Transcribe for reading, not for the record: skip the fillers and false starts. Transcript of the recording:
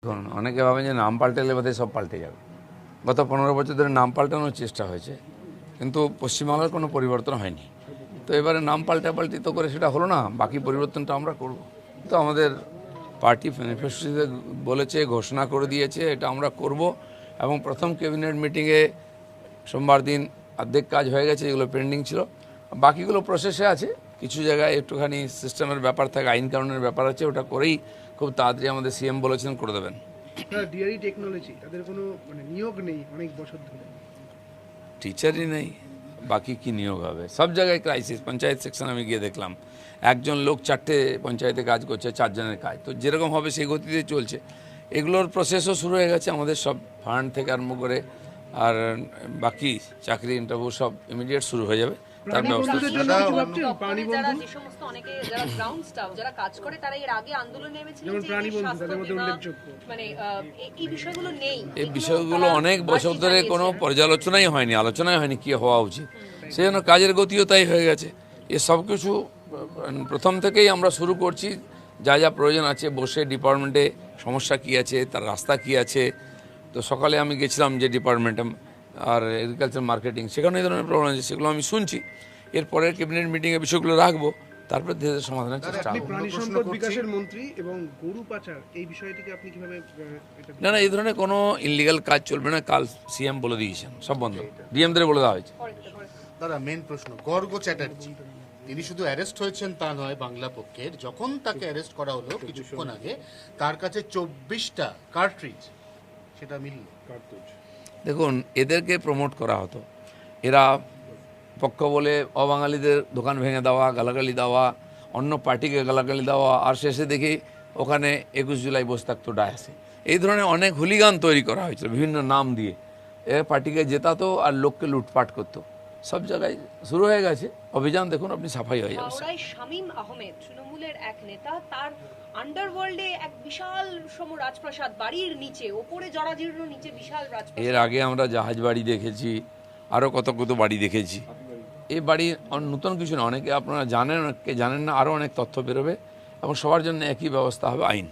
দেখুন, অনেকে ভাবেন যে নাম পাল্টালে বোধহয় সব পাল্টে যাবে। গত 15 বছর ধরে নাম পাল্টানোর চেষ্টা হয়েছে, কিন্তু পশ্চিমবাংলার কোনো পরিবর্তন হয়নি। তো এবারে নাম পাল্টাপাল্টি তো করে সেটা হলো না, বাকি পরিবর্তনটা আমরা করব। তো আমাদের পার্টি ম্যানিফেস্টোতে বলেছে, ঘোষণা করে দিয়েছে, এটা আমরা করব। এবং প্রথম ক্যাবিনেট মিটিংয়ে সোমবার দিন অর্ধেক কাজ হয়ে গেছে, যেগুলো পেন্ডিং ছিল। বাকিগুলো প্রসেসে আছে, কিছু জায়গায় একটুখানি সিস্টেমের ব্যাপার থাকে, আইন কানুনের ব্যাপার আছে, ওটা করেই খুব তাড়াতাড়ি আমাদের সিএম বলেছেন করে দেবেন। ডিআরই টেকনোলজি তাদের কোনো নিয়োগ নেই অনেক বছর ধরে। টিচারই নেই, বাকি কি নিয়োগ হবে? সব জায়গায় ক্রাইসিস। পঞ্চায়েত সেকশন আমি গিয়ে দেখলাম, একজন লোক 4টে পঞ্চায়েতে কাজ করছে, 4 জনের কাজ। তো যেরকম হবে সেই গতিতে চলছে। এগুলোর প্রসেসও শুরু হয়ে গেছে, আমাদের সব ফান্ড থেকে আরম্ভ করে আর বাকি চাকরি ইন্টারভিউ সব ইমিডিয়েট শুরু হয়ে যাবে। তার ব্যবস্থা যারা যে সমস্ত অনেকে যারা গ্রাউন্ড স্টাফ যারা কাজ করে তারা এর আগে আন্দোলনে নেমেছিলেন যে স্বাস্থ্য বীমা, মানে এই বিষয়গুলো নেই। এই বিষয়গুলো অনেক বছর ধরে কোনো পর্যালোচনাই হয়নি, আলোচনাই হয়নি কি হওয়া উচিত। সেই জন্য কাজের গতিও তাই হয়ে গেছে। এ সব কিছু প্রথম থেকেই আমরা শুরু করছি, যা যা প্রয়োজন আছে বসে ডিপার্টমেন্টে সমস্যা কী আছে, তার রাস্তা কী আছে। তো সকালে আমি গেছিলাম যে ডিপার্টমেন্টে আর এগ্রিকালচার মার্কেটিং, সেখানে এই ধরনের প্রবলেম আছে, সেগুলো আমি শুনছি। এরপরের ক্যাবিনেট মিটিংয়ে বিষয়গুলো রাখবো, তারপর ধীরে ধীরে সমাধানের চেষ্টা আপনি করব। প্রাণী সম্পদ বিকাশের মন্ত্রী এবং গরু পাচার এই বিষয়টিকে আপনি কিভাবে না, এই ধরনের কোনো ইনলিগাল কাজ চলবে না। কাল সিএম বলে দিয়েছেন সব বন্ধ, ডিএমদের বলে দেওয়া হয়েছে। দাদা, মেন প্রশ্ন, গর্গ চ্যাটার্জি তিনি শুধু অ্যারেস্ট হয়েছেন তা নয়, বাংলা পক্ষের যখন তাকে অ্যারেস্ট করা হলো কিছুক্ষণ আগে, তার কাছে 24টা কার্ট্রিজ, সেটা মিলল। দেখুন, এদেরকে প্রমোট করা হতো, এরা পক্ষ বলে অবাঙালিদের দোকান ভেঙে দেওয়া, গালাগালি দেওয়া, অন্য পার্টিকে গালাগালি দেওয়া, আর শেষে দেখি ওখানে 21 জুলাই বসে থাকতো ডায়াসে। এই ধরনের অনেক হুলিগান তৈরি করা হয়েছিল বিভিন্ন নাম দিয়ে। এ পার্টিকে জেতাতো আর লোককে লুটপাট করতো। সব জায়গায় শুরু হয়ে গেছে অভিযান, দেখুন আপনি, সাফাই হয়ে যাবে। হাওড়ায় শামীম আহমেদ, তৃণমূলের এক নেতা, তার আন্ডারওয়ার্ল্ডে এক বিশাল সম রাজপ্রাসাদ, বাড়ির নিচে, ওপরে জরাজীর্ণ, নিচে বিশাল রাজপ্রাসাদ। এর আগে আমরা জাহাজ বাড়ি দেখেছি, আরও কত কত বাড়ি দেখেছি। এই বাড়ি নতুন কিছু না, অনেকে আপনারা জানেন, অনেকে জানেন না, আরও অনেক তথ্য বেরোবে এবং সবার জন্য একই ব্যবস্থা হবে, আইন।